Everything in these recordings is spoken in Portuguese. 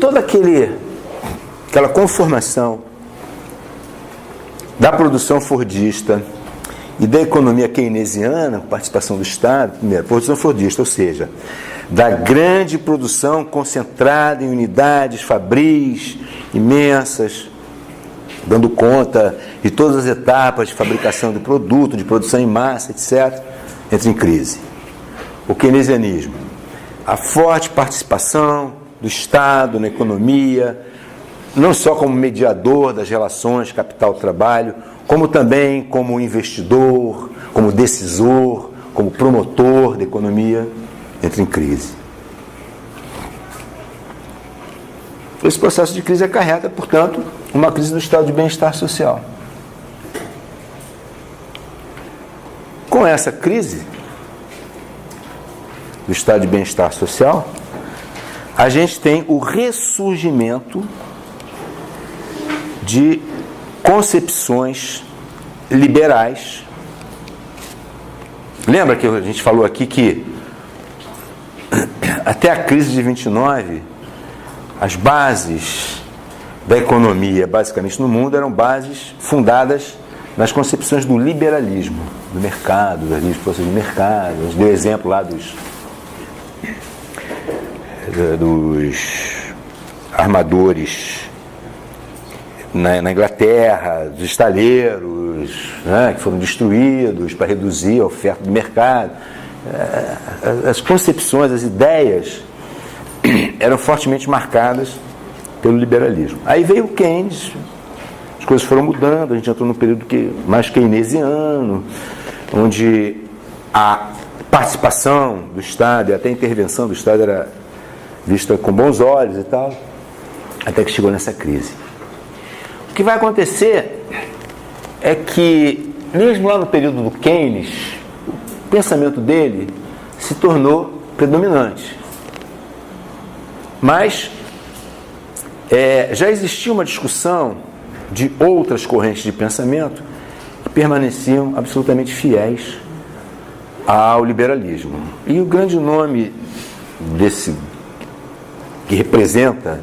toda aquela conformação da produção fordista e da economia keynesiana, participação do Estado, primeiro, produção fordista, ou seja, da grande produção concentrada em unidades fabris imensas, dando conta de todas as etapas de fabricação do produto, de produção em massa, etc., entra em crise. O keynesianismo, a forte participação do Estado na economia, não só como mediador das relações capital-trabalho, como também como investidor, como decisor, como promotor da economia, entra em crise. Esse processo de crise acarreta, portanto, uma crise do estado de bem-estar social. Com essa crise do estado de bem-estar social, a gente tem o ressurgimento de concepções liberais. Lembra que a gente falou aqui que até a crise de 29, as bases da economia, basicamente no mundo, eram bases fundadas nas concepções do liberalismo, do mercado, das livres forças de mercado. A gente deu exemplo lá dos armadores na Inglaterra, dos estaleiros, né, que foram destruídos para reduzir a oferta do mercado. As concepções, as ideias eram fortemente marcadas pelo liberalismo. Aí veio o Keynes, as coisas foram mudando, a gente entrou num período mais keynesiano, onde a participação do Estado e até a intervenção do Estado era vista com bons olhos e tal, até que chegou nessa crise. O que vai acontecer é que, mesmo lá no período do Keynes, o pensamento dele se tornou predominante. Mas já existia uma discussão de outras correntes de pensamento que permaneciam absolutamente fiéis ao liberalismo. E o grande nome que representa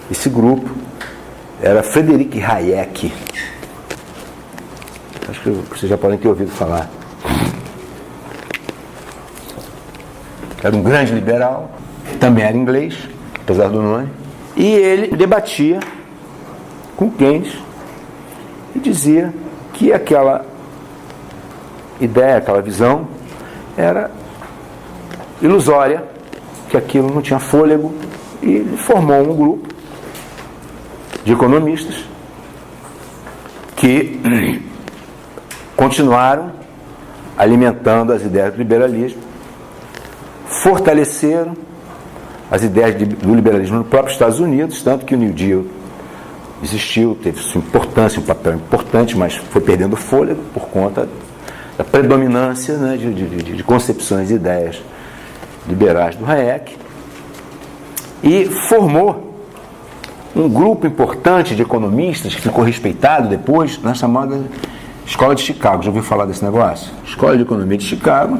esse grupo era Friedrich Hayek. Acho que vocês já podem ter ouvido falar. Era um grande liberal, também era inglês, apesar do nome, e ele debatia com Keynes e dizia que aquela ideia, aquela visão era ilusória, que aquilo não tinha fôlego, e ele formou um grupo de economistas que continuaram alimentando as ideias do liberalismo, fortaleceram as ideias do liberalismo no próprio Estados Unidos, tanto que o New Deal existiu, teve sua importância, um papel importante, mas foi perdendo fôlego por conta da predominância, né, de concepções e ideias liberais do Hayek, e formou um grupo importante de economistas que ficou respeitado depois na chamada Escola de Chicago. Já ouviu falar desse negócio? Escola de Economia de Chicago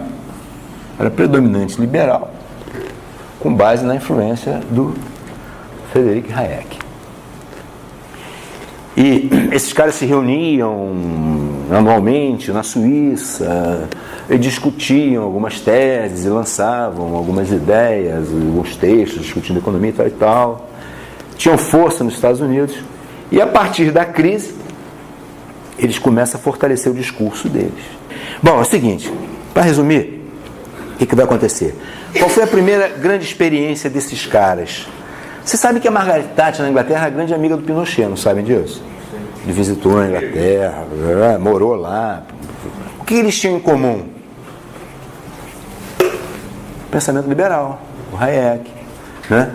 era predominante liberal, com base na influência do Friedrich Hayek. E esses caras se reuniam anualmente na Suíça e discutiam algumas teses e lançavam algumas ideias, alguns textos discutindo economia e tal. Tinham força nos Estados Unidos e, a partir da crise, eles começam a fortalecer o discurso deles. Bom, é o seguinte, para resumir, o que vai acontecer? Qual foi a primeira grande experiência desses caras? Você sabe que a Margaret Thatcher na Inglaterra é grande amiga do Pinochet, não sabem disso? Ele visitou a Inglaterra, morou lá. O que eles tinham em comum? Pensamento liberal, o Hayek, né?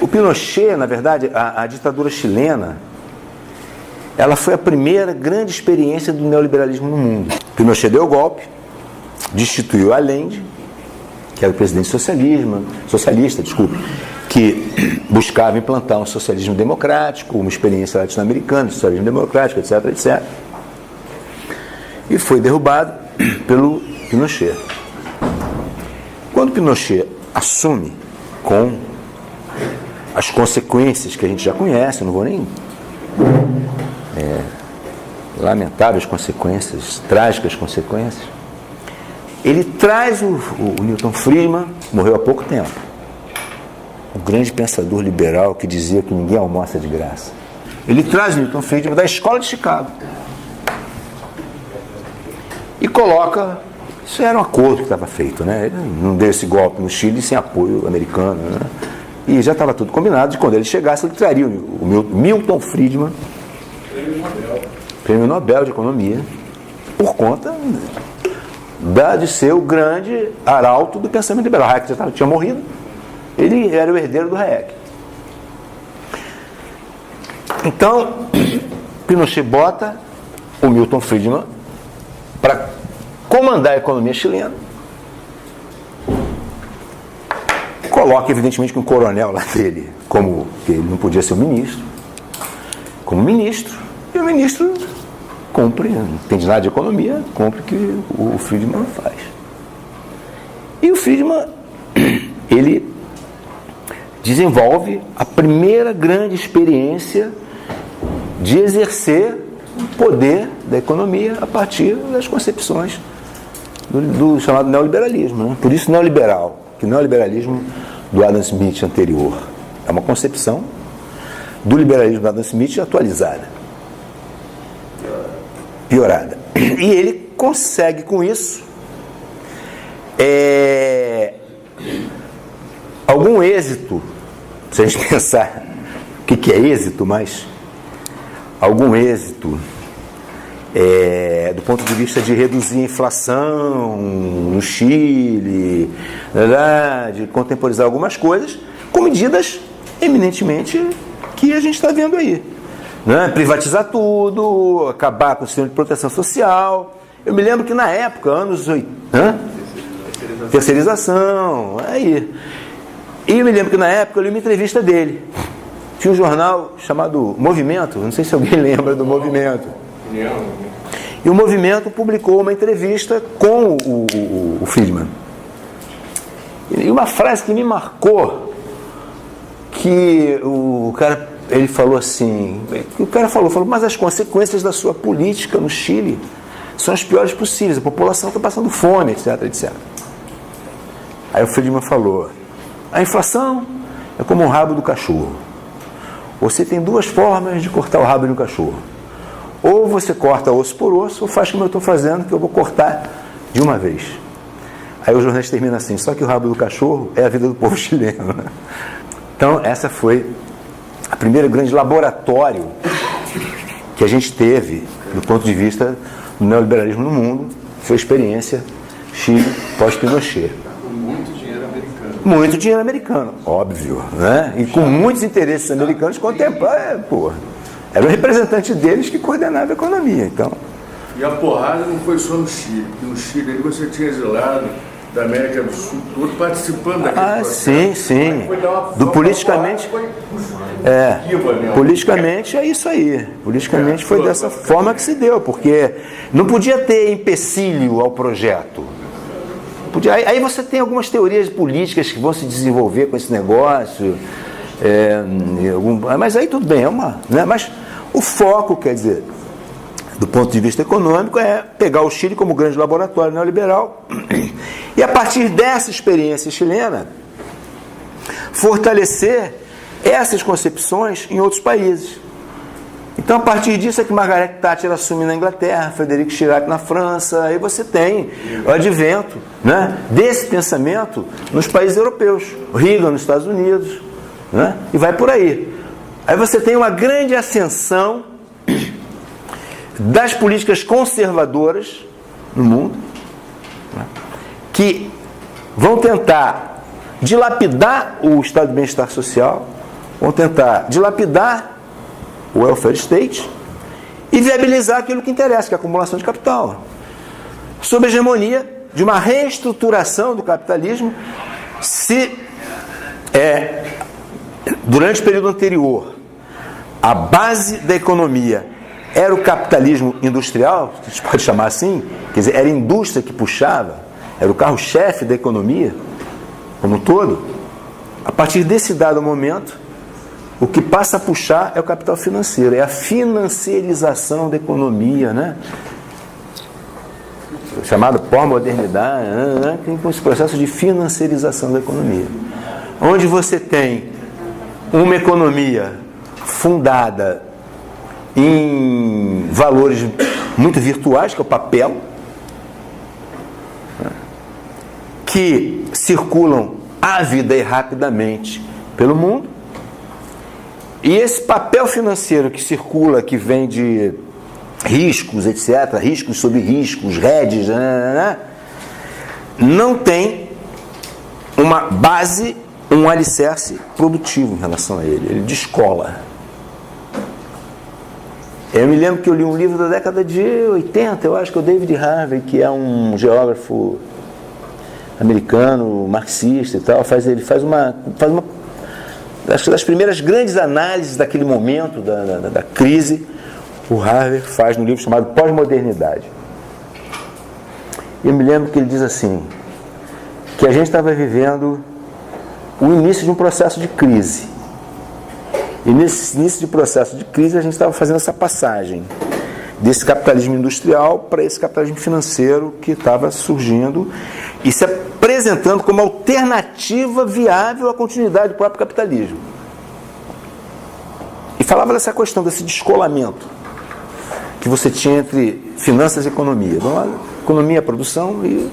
O Pinochet, na verdade, a ditadura chilena, ela foi a primeira grande experiência do neoliberalismo no mundo. Pinochet deu o golpe, destituiu Allende, que era o presidente socialista, que buscava implantar um socialismo democrático, uma experiência latino-americana, socialismo democrático, etc, etc. E foi derrubado pelo Pinochet. quando Pinochet assume com as consequências que a gente já conhece, não vou nem... lamentáveis consequências, trágicas consequências, ele traz o Milton Friedman, morreu há pouco tempo, o grande pensador liberal que dizia que ninguém almoça de graça. Ele traz o Milton Friedman da escola de Chicago e coloca... Isso era um acordo que estava feito, né? Ele não deu esse golpe no Chile sem apoio americano, né? E já estava tudo combinado de quando ele chegasse, ele traria o Milton Friedman, Prêmio Nobel de Economia, por conta de ser o grande arauto do pensamento liberal. Hayek já tinha morrido, ele era o herdeiro do Hayek. Então, Pinochet bota o Milton Friedman para comandar a economia chilena. Coloca, evidentemente, que um coronel lá dele, como que ele não podia ser o ministro, como ministro, e o ministro cumpre, não entende nada de economia, cumpre o que o Friedman faz. E o Friedman, ele desenvolve a primeira grande experiência de exercer o poder da economia a partir das concepções do chamado neoliberalismo, né? Por isso neoliberal, que o neoliberalismo do Adam Smith anterior é uma concepção do liberalismo do Adam Smith atualizada, piorada. E ele consegue com isso algum êxito, se a gente pensar o que é êxito, mas algum êxito do ponto de vista de reduzir a inflação no Chile, de contemporizar algumas coisas, com medidas eminentemente que a gente está vendo aí, né? Privatizar tudo, acabar com o sistema de proteção social. Eu me lembro que na época, anos 80, terceirização, aí. E eu me lembro que na época eu li uma entrevista dele. Tinha um jornal chamado Movimento, não sei se alguém lembra do Movimento. E o Movimento publicou uma entrevista com o Friedman. E uma frase que me marcou, que o cara, ele falou assim, o cara falou, mas as consequências da sua política no Chile são as piores possíveis, a população está passando fome, etc, etc. Aí o Friedman falou, a inflação é como um rabo do cachorro. Você tem duas formas de cortar o rabo de um cachorro. Ou você corta osso por osso, ou faz como eu estou fazendo, que eu vou cortar de uma vez. Aí o jornalista termina assim, só que o rabo do cachorro é a vida do povo chileno, né? Então, essa foi a primeira grande laboratório que a gente teve, do ponto de vista do neoliberalismo no mundo, foi a experiência Chile pós-Pinochet. Muito dinheiro americano, óbvio, né? E com muitos interesses americanos contemplados, era o representante deles que coordenava a economia, então. E a porrada não foi só no Chile, porque no Chile aí você tinha exilado da América do Sul, todo participando daquele processo. Sim. Do politicamente. Politicamente é isso aí. Politicamente foi dessa forma que se deu, porque não podia ter empecilho ao projeto. Aí você tem algumas teorias políticas que vão se desenvolver com esse negócio, mas aí tudo bem, né? Mas o foco, quer dizer, do ponto de vista econômico, é pegar o Chile como grande laboratório neoliberal e, a partir dessa experiência chilena, fortalecer essas concepções em outros países. Então, a partir disso é que Margaret Thatcher assume na Inglaterra, Frederic Chirac na França, aí você tem o advento, né, desse pensamento nos países europeus, o Reagan nos Estados Unidos, né, e vai por aí. Aí você tem uma grande ascensão das políticas conservadoras no mundo, né, que vão tentar dilapidar o estado de bem-estar social, vão tentar dilapidar o welfare state e viabilizar aquilo que interessa, que é a acumulação de capital, sob a hegemonia de uma reestruturação do capitalismo. Se durante o período anterior a base da economia era o capitalismo industrial, a gente pode chamar assim, quer dizer, era a indústria que puxava, era o carro-chefe da economia, como um todo, a partir desse dado momento, o que passa a puxar é o capital financeiro, é a financiarização da economia, né? Chamado pós-modernidade, né? Tem esse processo de financiarização da economia, onde você tem uma economia fundada em valores muito virtuais, que é o papel, que circulam ávida e rapidamente pelo mundo, e esse papel financeiro que circula, que vem de riscos, etc., riscos sobre riscos, hedges, não tem uma base, um alicerce produtivo em relação a ele descola. Eu me lembro que eu li um livro da década de 80, eu acho que é o David Harvey, que é um geógrafo americano, marxista e tal, ele faz uma acho que das primeiras grandes análises daquele momento da crise, o Harvey faz no livro chamado Pós-Modernidade. Eu me lembro que ele diz assim, que a gente estava vivendo o início de um processo de crise. E nesse início de processo de crise a gente estava fazendo essa passagem desse capitalismo industrial para esse capitalismo financeiro que estava surgindo e se apresentando como alternativa viável à continuidade do próprio capitalismo. E falava dessa questão, desse descolamento que você tinha entre finanças e economia. De um lado, economia, produção, e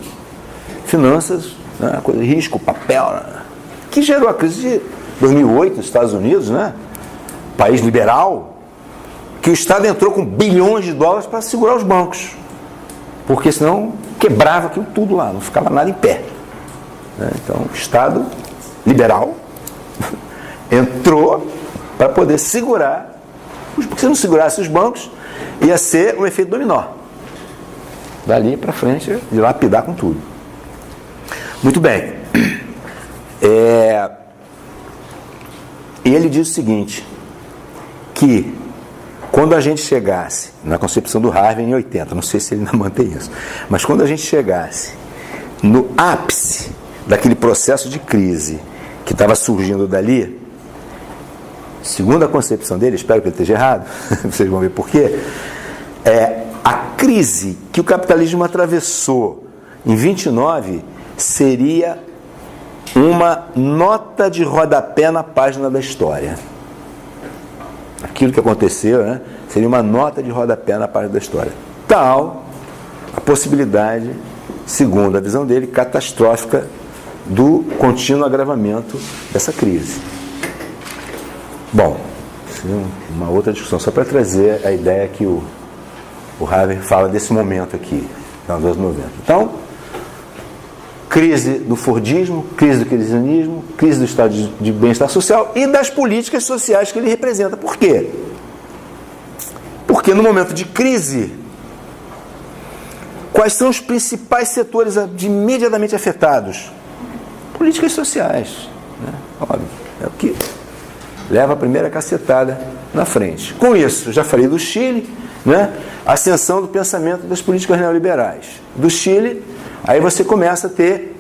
finanças, né, coisa, risco, papel, né, que gerou a crise de 2008 nos Estados Unidos, né? País liberal, que o Estado entrou com bilhões de dólares para segurar os bancos, porque senão quebrava aquilo tudo lá, não ficava nada em pé, né? Então o Estado liberal entrou para poder segurar, porque se não segurasse os bancos, ia ser um efeito dominó, dali para frente, de lapidar com tudo. Muito bem. E ele diz o seguinte, que quando a gente chegasse, na concepção do Harvey em 80, não sei se ele ainda mantém isso, mas quando a gente chegasse no ápice daquele processo de crise que estava surgindo dali, segundo a concepção dele, espero que ele esteja errado, vocês vão ver por quê, a crise que o capitalismo atravessou em 29 seria uma nota de rodapé na página da história. Aquilo que aconteceu, né, seria uma nota de rodapé na página da história. Tal a possibilidade, segundo a visão dele, catastrófica do contínuo agravamento dessa crise. Bom, uma outra discussão, só para trazer a ideia que o Harvey fala desse momento aqui, nos anos 90. Então, crise do Fordismo, crise do keynesianismo, crise do estado de bem-estar social e das políticas sociais que ele representa. Por quê? Porque no momento de crise, quais são os principais setores imediatamente afetados? Políticas sociais, né? Óbvio, é o que leva a primeira cacetada na frente. Com isso, já falei do Chile, né? Ascensão do pensamento das políticas neoliberais. Do Chile, aí você começa a ter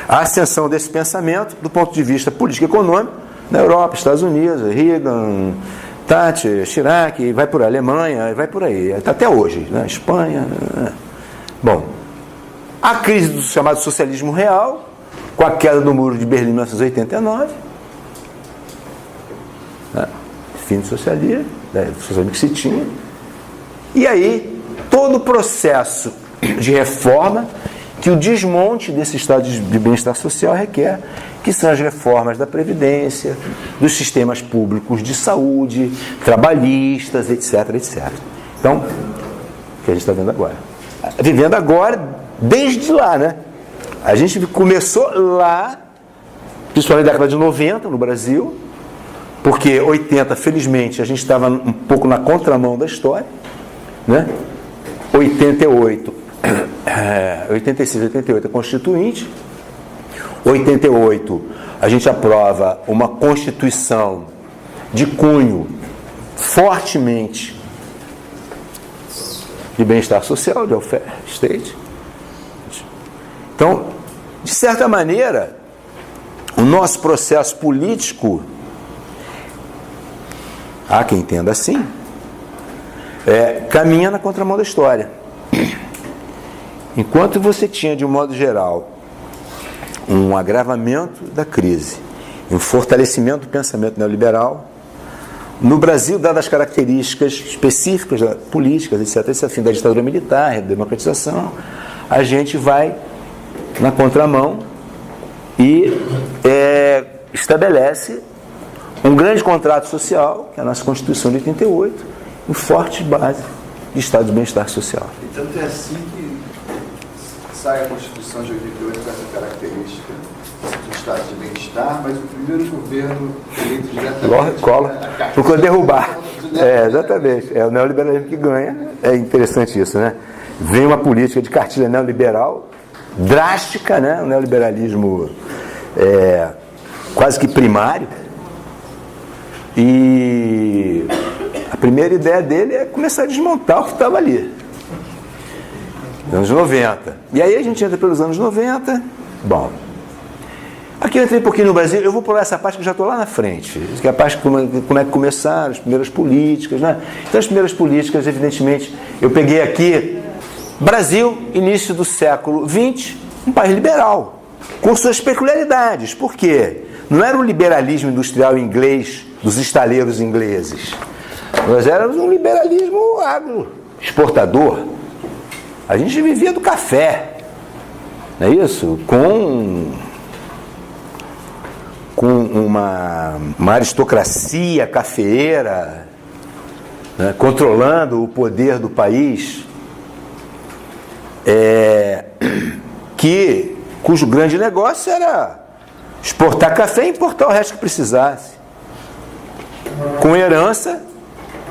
a ascensão desse pensamento do ponto de vista político-econômico na Europa, Estados Unidos, Reagan, Thatcher, Chirac, vai por Alemanha, vai por aí, até hoje, né? Espanha. Bom, a crise do chamado socialismo real, com a queda do Muro de Berlim em 1989, né? Fim do socialismo, do socialismo que se tinha, e aí todo o processo de reforma que o desmonte desse estado de bem-estar social requer, que são as reformas da Previdência, dos sistemas públicos de saúde, trabalhistas, etc, etc. Então, o que a gente está vendo agora? Vivendo agora, desde lá, né? A gente começou lá, principalmente na década de 90 no Brasil, porque 80, felizmente, a gente estava um pouco na contramão da história, né? 86, 88 é Constituinte. 88 a gente aprova uma Constituição de cunho fortemente de bem-estar social, de welfare state. Então, de certa maneira, o nosso processo político, há quem entenda assim, caminha na contramão da história. Enquanto você tinha, de um modo geral, um agravamento da crise, um fortalecimento do pensamento neoliberal, no Brasil, dadas as características específicas políticas, etc., esse fim da ditadura militar, da democratização, a gente vai na contramão e estabelece um grande contrato social, que é a nossa Constituição de 88, em forte base de estado de bem-estar social. E tanto é assim que sai a Constituição de 88 com essa característica do estado de bem-estar, mas o primeiro governo eleito diretamente... Cola, procura derrubar. Exatamente. É o neoliberalismo que ganha. É interessante isso, né? Vem uma política de cartilha neoliberal drástica, né? O neoliberalismo quase que primário. E a primeira ideia dele é começar a desmontar o que estava ali. Anos 90. E aí a gente entra pelos anos 90. Bom, aqui eu entrei um pouquinho no Brasil, eu vou pular essa parte que eu já estou lá na frente, que é a parte como é que começaram as primeiras políticas, né? Então as primeiras políticas, evidentemente, eu peguei aqui, Brasil, início do século XX, um país liberal, com suas peculiaridades. Por quê? Não era o liberalismo industrial inglês, dos estaleiros ingleses. Nós éramos um liberalismo agro, exportador. A gente vivia do café, não é isso? Com uma aristocracia cafeeira, né, controlando o poder do país, cujo grande negócio era exportar café e importar o resto que precisasse, com herança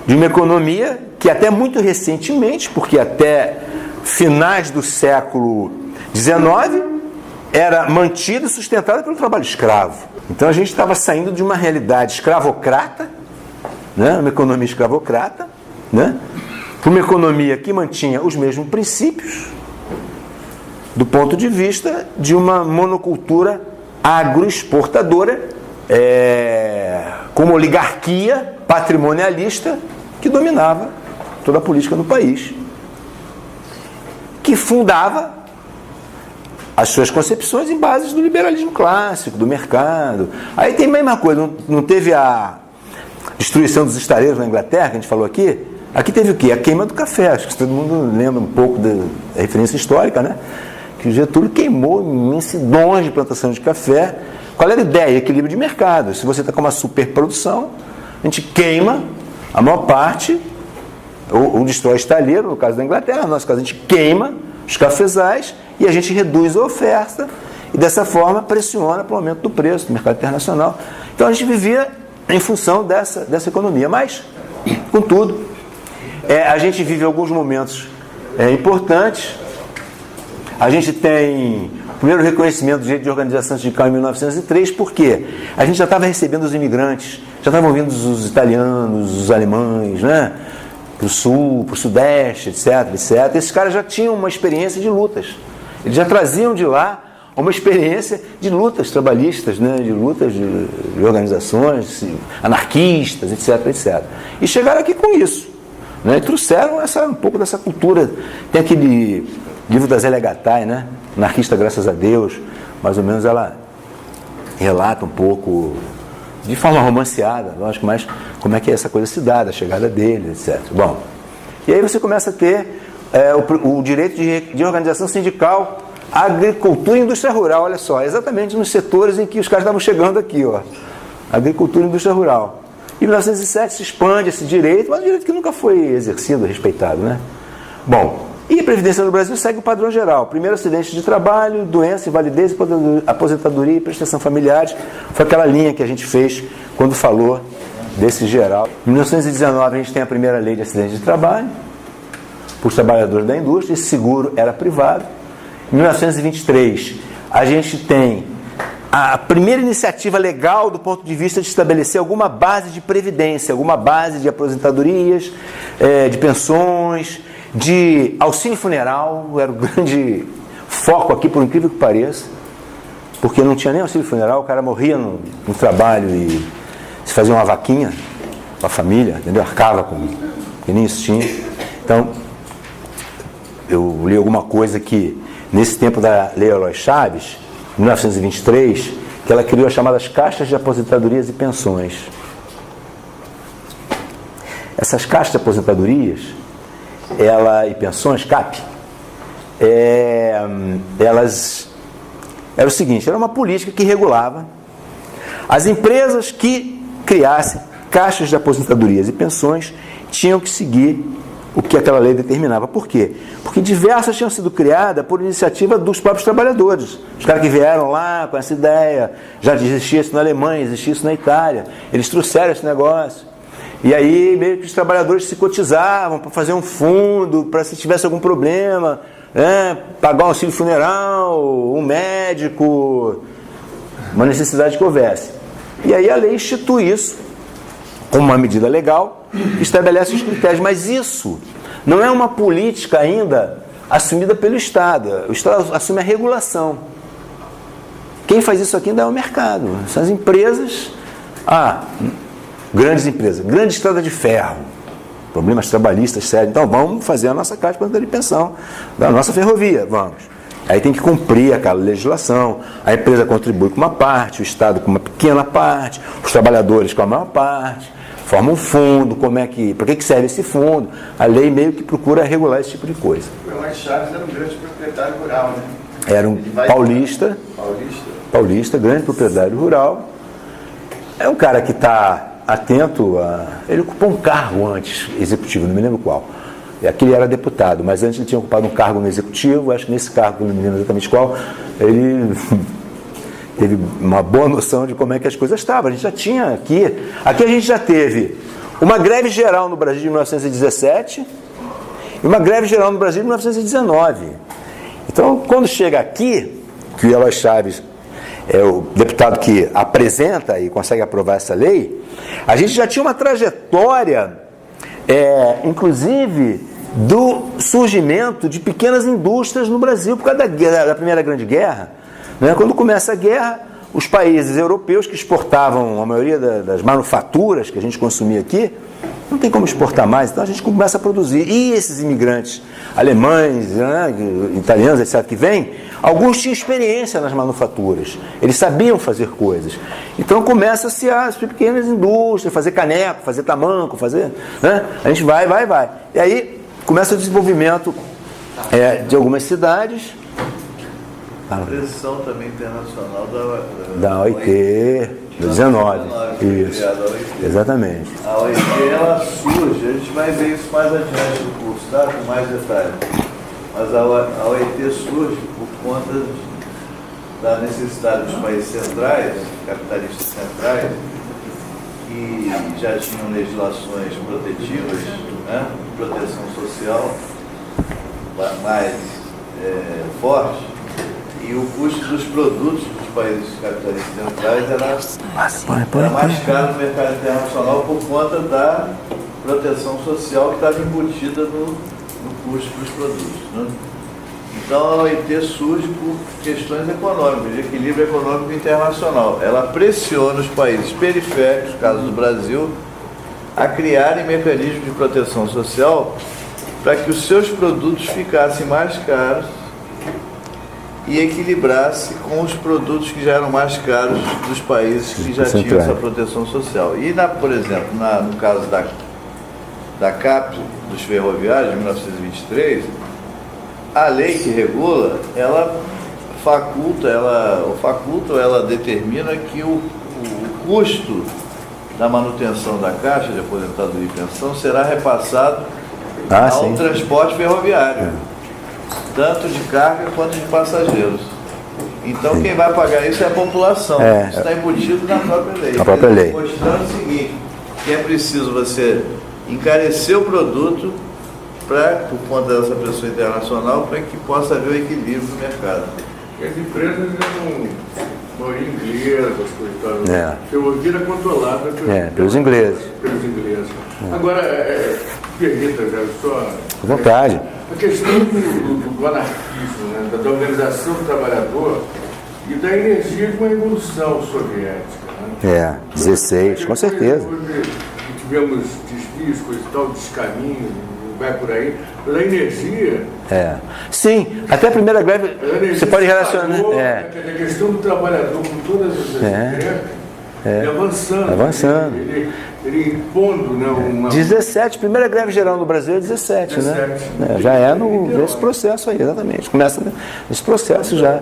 de uma economia que até muito recentemente, porque até finais do século XIX, era mantida e sustentada pelo trabalho escravo. Então a gente estava saindo de uma realidade escravocrata, né, uma economia escravocrata, né, para uma economia que mantinha os mesmos princípios do ponto de vista de uma monocultura agroexportadora, com uma oligarquia patrimonialista que dominava toda a política do país, que fundava as suas concepções em bases do liberalismo clássico, do mercado. Aí tem a mesma coisa, não teve a destruição dos estaleiros na Inglaterra, que a gente falou aqui? Aqui teve o quê? A queima do café. Acho que todo mundo lembra um pouco da referência histórica, né? Que o Getúlio queimou imensidões de plantação de café. Qual era a ideia? Equilíbrio de mercado. Se você está com uma superprodução, a gente queima a maior parte, ou destrói estaleiro, no caso da Inglaterra, no nosso caso a gente queima os cafezais e a gente reduz a oferta e dessa forma pressiona para o aumento do preço do mercado internacional. Então a gente vivia em função dessa economia, mas, contudo, a gente vive alguns momentos importantes. A gente tem o primeiro reconhecimento do direito de organização sindical em 1903, porque a gente já estava recebendo os imigrantes, já estavam vindo os italianos, os alemães, né? Para o sul, para o sudeste, etc, etc. Esses caras já tinham uma experiência de lutas. Eles já traziam de lá uma experiência de lutas trabalhistas, né? De lutas de organizações anarquistas, etc, etc. E chegaram aqui com isso, né? E trouxeram um pouco dessa cultura. Tem aquele livro da Zélia Gattai, né? Anarquista, graças a Deus. Mais ou menos ela relata um pouco, de forma romanceada, lógico, mas como é que essa coisa se dá, da chegada dele, etc. Bom, e aí você começa a ter o direito de organização sindical, agricultura e indústria rural, olha só, exatamente nos setores em que os caras estavam chegando aqui, ó, agricultura e indústria rural. Em 1907 se expande esse direito, mas um direito que nunca foi exercido, respeitado, né? Bom, e a Previdência no Brasil segue o padrão geral. Primeiro, acidente de trabalho, doença, invalidez, aposentadoria e prestação familiares. Foi aquela linha que a gente fez quando falou desse geral. Em 1919, a gente tem a primeira lei de acidente de trabalho para os trabalhadores da indústria. Esse seguro era privado. Em 1923, a gente tem a primeira iniciativa legal do ponto de vista de estabelecer alguma base de previdência, alguma base de aposentadorias, de pensões, de auxílio funeral. Era o grande foco aqui, por incrível que pareça. porque não tinha nem auxílio funeral, o cara morria no trabalho e se fazia uma vaquinha com a família, entendeu? Arcava com, que nem isso tinha. Então, eu li alguma coisa que, nesse tempo da Lei Eloy Chaves, em 1923, que ela criou as chamadas caixas de aposentadorias e pensões. Essas caixas de aposentadorias e pensões, CAP, elas era o seguinte, era uma política que regulava as empresas que criassem caixas de aposentadorias e pensões tinham que seguir o que aquela lei determinava. Por quê? Porque diversas tinham sido criadas por iniciativa dos próprios trabalhadores. Os caras que vieram lá com essa ideia, já existia isso na Alemanha, existia isso na Itália, eles trouxeram esse negócio. E aí meio que os trabalhadores se cotizavam para fazer um fundo, para se tivesse algum problema, né, pagar um auxílio funeral, um médico, uma necessidade que houvesse. E aí a lei institui isso como uma medida legal, que estabelece os critérios. Mas isso não é uma política ainda assumida pelo Estado. O Estado assume a regulação. Quem faz isso aqui ainda é o mercado. São as empresas, grandes empresas, grande estrada de ferro, problemas trabalhistas sérios. Então vamos fazer a nossa caixa de pensão da nossa ferrovia, vamos. Aí tem que cumprir aquela legislação, a empresa contribui com uma parte, o Estado com uma pequena parte, os trabalhadores com a maior parte, forma um fundo, para que serve esse fundo? A lei meio que procura regular esse tipo de coisa. O Eloy Chaves era um grande proprietário rural, né? Era um paulista, grande proprietário rural. É um cara que está atento ele ocupou um cargo antes, executivo, não me lembro qual. Aqui ele era deputado, mas antes ele tinha ocupado um cargo no executivo, acho que nesse cargo, não me lembro exatamente qual, ele teve uma boa noção de como é que as coisas estavam. A gente já tinha aqui a gente já teve uma greve geral no Brasil de 1917 e uma greve geral no Brasil de 1919. Então, quando chega aqui, que o Eloy Chaves é o deputado que apresenta e consegue aprovar essa lei, a gente já tinha uma trajetória, inclusive, do surgimento de pequenas indústrias no Brasil, por causa da Primeira Grande Guerra. Né? Quando começa a guerra, os países europeus que exportavam a maioria das manufaturas que a gente consumia aqui, não tem como exportar mais, então a gente começa a produzir. E esses imigrantes alemães, né, italianos, etc., que vêm, alguns tinham experiência nas manufaturas, eles sabiam fazer coisas. Então começa-se as pequenas indústrias, fazer caneco, fazer tamanco, né? A gente vai. E aí começa o desenvolvimento de algumas cidades. A pressão também internacional da OIT, do 19. Isso. Exatamente. A OIT, ela surge, a gente vai ver isso mais adiante no curso, tá? Com mais detalhes. Mas a OIT surge por conta da necessidade dos países centrais, capitalistas centrais, que já tinham legislações protetivas, né? Proteção social mais forte. E o custo dos produtos dos países capitalistas centrais era mais caro no mercado internacional por conta da proteção social que estava embutida no custo dos produtos. Né? Então a OIT surge por questões econômicas, de equilíbrio econômico internacional. Ela pressiona os países periféricos, no caso do Brasil, a criarem mecanismos de proteção social para que os seus produtos ficassem mais caros e equilibrasse com os produtos que já eram mais caros dos países que já tinham essa proteção social. E, por exemplo, no caso da CAP, dos ferroviários, de 1923, a lei que regula, ela determina que o custo da manutenção da caixa de aposentadoria e pensão será repassado ao transporte ferroviário. Tanto de carga quanto de passageiros. Então quem vai pagar isso é a população. Isso está embutido na própria lei. Mostrando o seguinte, que é preciso você encarecer o produto por conta dessa pressão internacional, para que possa haver o equilíbrio no mercado. E as empresas não inglesas, coisas. Ferrovia era controlada pelos ingleses. Agora, permita, só... À vontade. A questão do anarquismo, né, da organização do trabalhador, e da energia de uma evolução soviética. Né? 16, com certeza. Tivemos desvios, coisa e tal, descaminho, vai por aí, mas a energia... Sim, até a primeira greve, você pode relacionar... A questão do trabalhador com todas essas grevas, avançando. Ele impondo, né, uma... 17, primeira greve geral no Brasil é 17, né? Já é nesse processo aí, exatamente. Começa nesse processo já.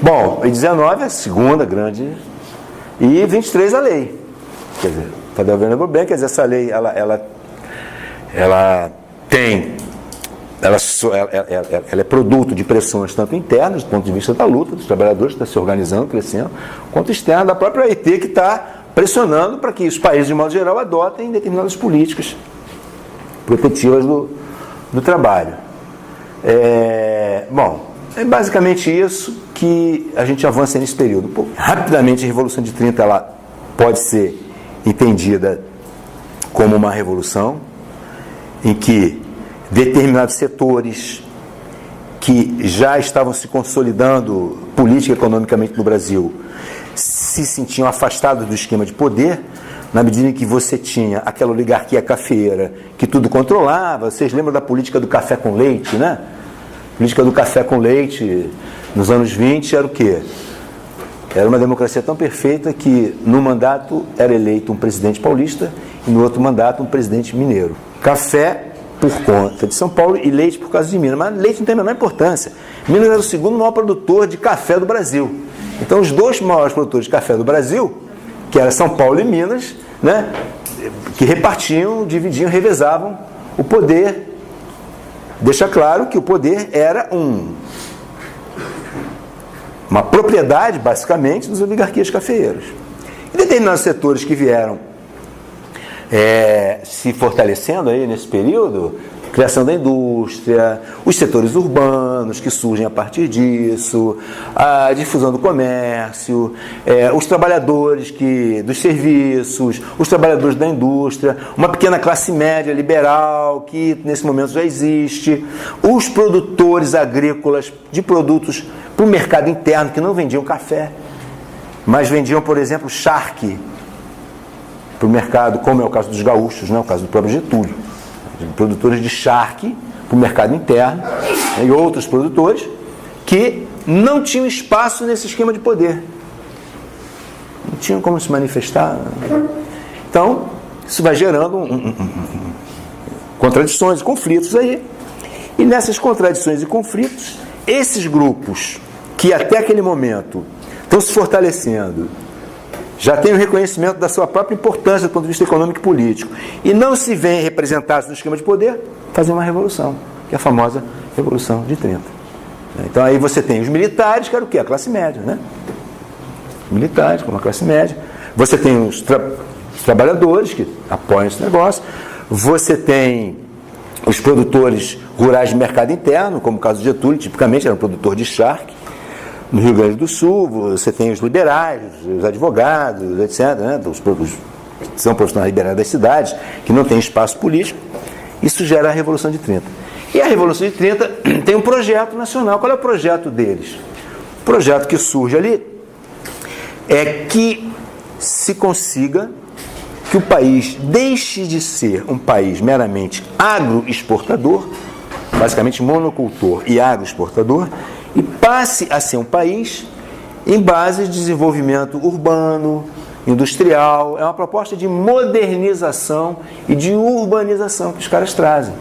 Bom, e 19 é a segunda grande, e 23 a lei. Quer dizer, Tadeu Werner Bem, quer dizer, essa lei, ela é produto de pressões tanto internas, do ponto de vista da luta dos trabalhadores, que está se organizando, crescendo, quanto externa da própria OIT, que está pressionando para que os países, de modo geral, adotem determinadas políticas protetivas do trabalho. Bom, é basicamente isso que a gente avança nesse período. Rapidamente, a Revolução de 30 ela pode ser entendida como uma revolução em que determinados setores que já estavam se consolidando política e economicamente no Brasil se sentiam afastados do esquema de poder, na medida em que você tinha aquela oligarquia cafeeira que tudo controlava. Vocês lembram da política do café com leite, né? A política do café com leite nos anos 20 era o quê? Era uma democracia tão perfeita que no mandato era eleito um presidente paulista e no outro mandato um presidente mineiro. Café por conta de São Paulo e leite por causa de Minas. Mas leite não tem a menor importância. Minas era o segundo maior produtor de café do Brasil. Então os dois maiores produtores de café do Brasil, que eram São Paulo e Minas, né, que repartiam, dividiam, revezavam o poder. Deixa claro que o poder era uma propriedade, basicamente, das oligarquias cafeeiras. E determinados setores que vieram se fortalecendo aí nesse período, criação da indústria, os setores urbanos que surgem a partir disso, a difusão do comércio, os trabalhadores dos serviços, os trabalhadores da indústria, uma pequena classe média liberal que nesse momento já existe, os produtores agrícolas de produtos para o mercado interno que não vendiam café, mas vendiam, por exemplo, charque para o mercado, como é o caso dos gaúchos, né? O caso do próprio Getúlio. Produtores de charque para o mercado interno, né? E outros produtores que não tinham espaço nesse esquema de poder. Não tinham como se manifestar. Então, isso vai gerando contradições e conflitos aí. E nessas contradições e conflitos, esses grupos que até aquele momento estão se fortalecendo, já têm o reconhecimento da sua própria importância do ponto de vista econômico e político, e não se veem representados no esquema de poder, fazem uma revolução, que é a famosa Revolução de 30. Então aí você tem os militares, que era o quê? A classe média, né? Militares, como a classe média. Você tem os trabalhadores, que apoiam esse negócio. Você tem os produtores rurais de mercado interno, como o caso do Getúlio, tipicamente era um produtor de charque. No Rio Grande do Sul, você tem os liberais, os advogados, etc., né? São profissionais liberais das cidades, que não têm espaço político. Isso gera a Revolução de 30. E a Revolução de 30 tem um projeto nacional. Qual é o projeto deles? O projeto que surge ali é que se consiga que o país deixe de ser um país meramente agroexportador, basicamente monocultor e agroexportador, e passe a ser um país em base de desenvolvimento urbano, industrial. É uma proposta de modernização e de urbanização que os caras trazem.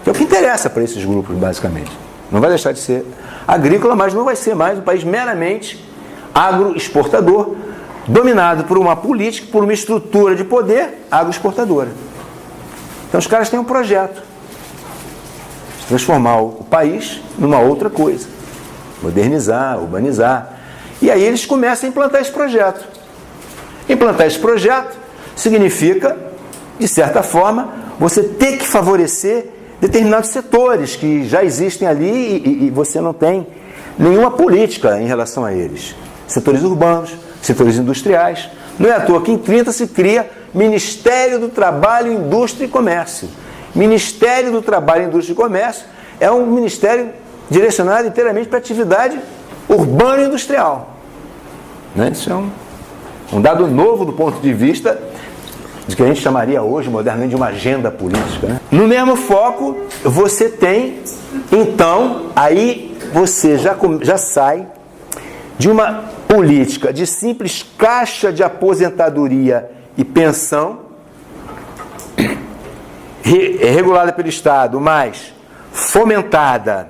Que é o que interessa para esses grupos, basicamente. Não vai deixar de ser agrícola, mas não vai ser mais um país meramente agroexportador, dominado por uma política, por uma estrutura de poder agroexportadora. Então os caras têm um projeto. Transformar o país numa outra coisa. Modernizar, urbanizar. E aí eles começam a implantar esse projeto. Implantar esse projeto significa, de certa forma, você ter que favorecer determinados setores que já existem ali e você não tem nenhuma política em relação a eles. Setores urbanos, setores industriais. Não é à toa que em 30 se cria Ministério do Trabalho, Indústria e Comércio. Ministério do Trabalho, Indústria e Comércio é um ministério direcionada inteiramente para atividade urbana e industrial. Né? Isso é um dado novo do ponto de vista de que a gente chamaria hoje, modernamente, de uma agenda política. Né? No mesmo foco, você tem, então, aí você já sai de uma política de simples caixa de aposentadoria e pensão, regulada pelo Estado, mas fomentada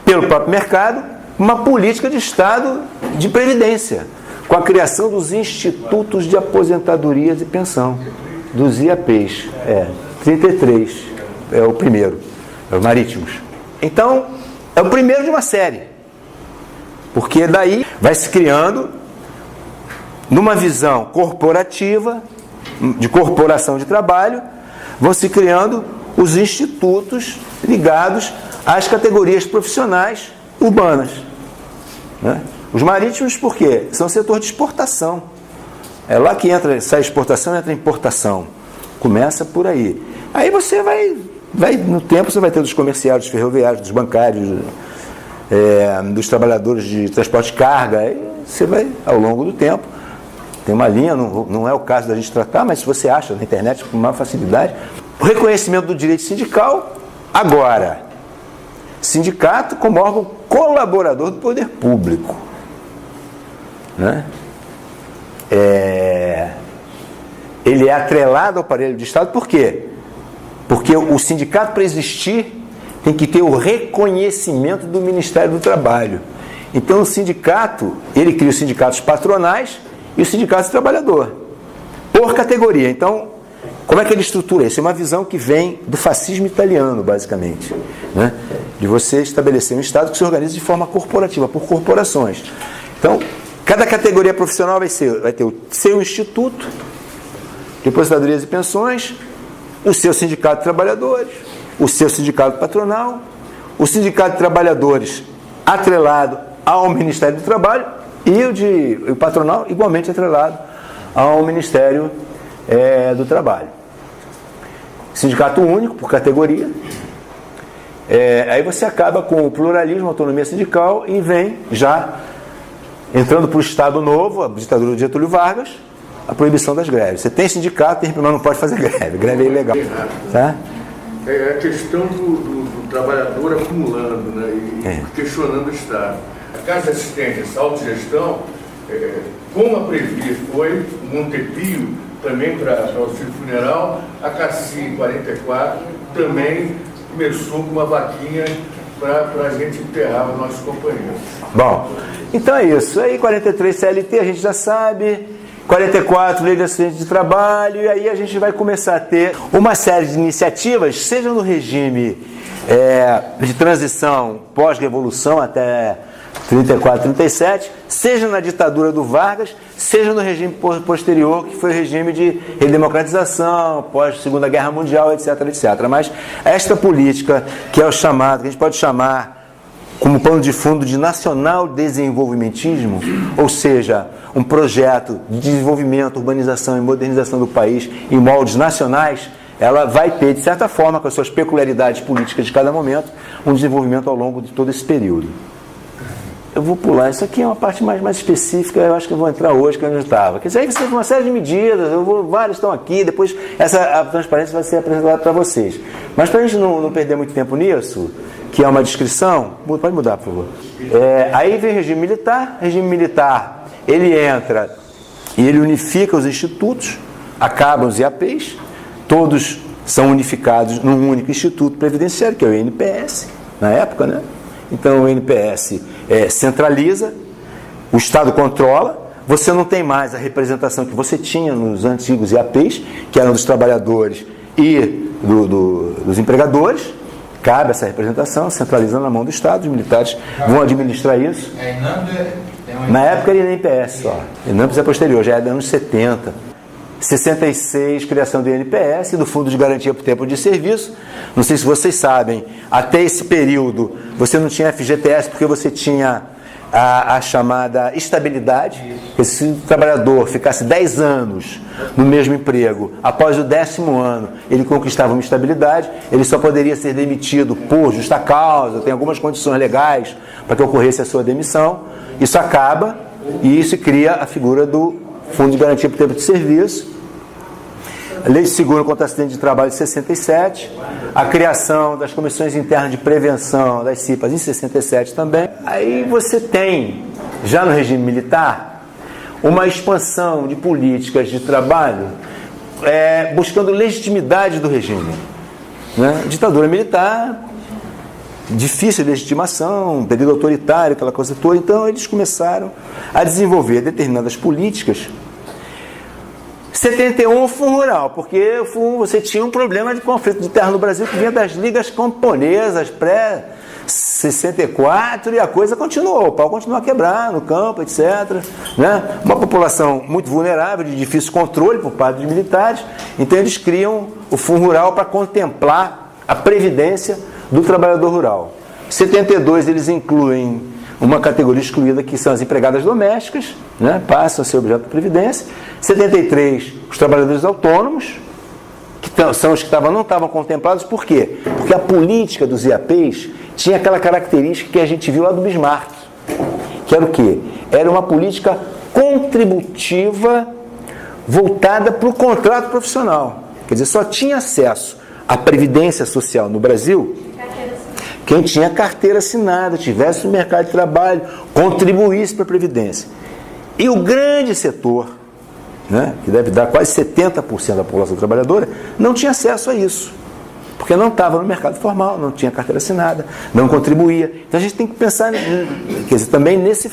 pelo próprio mercado, uma política de Estado de previdência, com a criação dos institutos de aposentadorias e pensão, dos IAPs. 33 é o primeiro, é os marítimos. Então, é o primeiro de uma série, porque daí vai se criando, numa visão corporativa, de corporação de trabalho, vão se criando os institutos ligados às categorias profissionais urbanas. Né? Os marítimos, por quê? São setor de exportação. É lá que entra, sai exportação, entra importação. Começa por aí. Aí você vai no tempo, você vai ter dos comerciários, dos ferroviários, dos bancários, dos trabalhadores de transporte de carga. Aí você vai, ao longo do tempo, tem uma linha, não é o caso da gente tratar, mas se você acha na internet com maior facilidade, o reconhecimento do direito sindical, agora, sindicato como órgão colaborador do poder público. Né? Ele é atrelado ao aparelho de Estado, por quê? Porque o sindicato, para existir, tem que ter o reconhecimento do Ministério do Trabalho. Então o sindicato, ele cria os sindicatos patronais e os sindicatos do trabalhador, por categoria. Então, como é que ele estrutura isso? É uma visão que vem do fascismo italiano, basicamente, né? De você estabelecer um Estado que se organiza de forma corporativa, por corporações. Então, cada categoria profissional vai ter o seu instituto de aposentadorias e pensões, o seu sindicato de trabalhadores, o seu sindicato patronal, o sindicato de trabalhadores atrelado ao Ministério do Trabalho e o patronal igualmente atrelado ao Ministério do Trabalho. Sindicato único, por categoria. Aí você acaba com o pluralismo, a autonomia sindical e vem já entrando para o Estado Novo, a ditadura de Getúlio Vargas, a proibição das greves. Você tem sindicato, mas não pode fazer greve. Greve é ilegal. Tá? É a questão do trabalhador acumulando, né, e questionando o Estado. A Casa de Assistência, essa autogestão, como a Previ foi, o Montepio também para o auxílio funeral, a CACI em 44 também começou com uma vaquinha para a gente enterrar os nossos companheiros. Bom, então é isso. Aí 43 CLT a gente já sabe, 44 Lei de Acidente de Trabalho, e aí a gente vai começar a ter uma série de iniciativas, seja no regime de transição pós-revolução até 34, 37, seja na ditadura do Vargas, seja no regime posterior, que foi o regime de redemocratização, pós-Segunda Guerra Mundial, etc, etc. Mas esta política, que é o chamado, que a gente pode chamar como pano de fundo de nacional desenvolvimentismo, ou seja, um projeto de desenvolvimento, urbanização e modernização do país em moldes nacionais, ela vai ter, de certa forma, com as suas peculiaridades políticas de cada momento, um desenvolvimento ao longo de todo esse período. Eu vou pular, isso aqui é uma parte mais específica, eu acho que eu vou entrar hoje, que eu não estava. Quer dizer, aí você tem uma série de medidas, vários estão aqui, depois a transparência vai ser apresentada para vocês. Mas para a gente não perder muito tempo nisso, que é uma descrição, pode mudar, por favor. Aí vem o regime militar, ele entra e ele unifica os institutos, acabam os IAPs, todos são unificados num único instituto previdenciário, que é o INPS, na época, né? Então o INPS centraliza, o Estado controla, você não tem mais a representação que você tinha nos antigos IAPs, que eram dos trabalhadores e dos empregadores. Cabe essa representação, centralizando na mão do Estado, os militares vão administrar isso. Na época era INPS só, INPS é posterior, já é dos anos 70. 66, criação do INPS e do Fundo de Garantia por Tempo de Serviço. Não sei se vocês sabem, até esse período você não tinha FGTS porque você tinha a chamada estabilidade, que se o trabalhador ficasse 10 anos no mesmo emprego, após o 10º ano ele conquistava uma estabilidade, ele só poderia ser demitido por justa causa, tem algumas condições legais para que ocorresse a sua demissão. Isso acaba e isso cria a figura do Fundo de Garantia por Tempo de Serviço, a Lei de Seguro contra Acidente de Trabalho de 67, a criação das Comissões Internas de Prevenção das CIPAs em 67 também. Aí você tem, já no regime militar, uma expansão de políticas de trabalho buscando legitimidade do regime. Né? Ditadura militar, difícil de legitimação, período autoritário, aquela coisa toda. Então eles começaram a desenvolver determinadas políticas. 71 foi rural, porque você tinha um problema de conflito de terra no Brasil que vinha das ligas camponesas pré-64 e a coisa continuou, o pau continuou a quebrar no campo, etc. Né? Uma população muito vulnerável, de difícil controle por parte dos militares, então eles criam o Fundo Rural para contemplar a previdência do trabalhador rural. Em 72 eles incluem uma categoria excluída que são as empregadas domésticas, né, passam a ser objeto de previdência. 73, os trabalhadores autônomos, que são os que não estavam contemplados. Por quê? Porque a política dos IAPs tinha aquela característica que a gente viu lá do Bismarck, que era o quê? Era uma política contributiva voltada para o contrato profissional. Quer dizer, só tinha acesso à previdência social no Brasil quem tinha carteira assinada, tivesse no mercado de trabalho, contribuísse para a Previdência. E o grande setor, né, que deve dar quase 70% da população trabalhadora, não tinha acesso a isso, porque não estava no mercado formal, não tinha carteira assinada, não contribuía. Então a gente tem que pensar, quer dizer, também nesse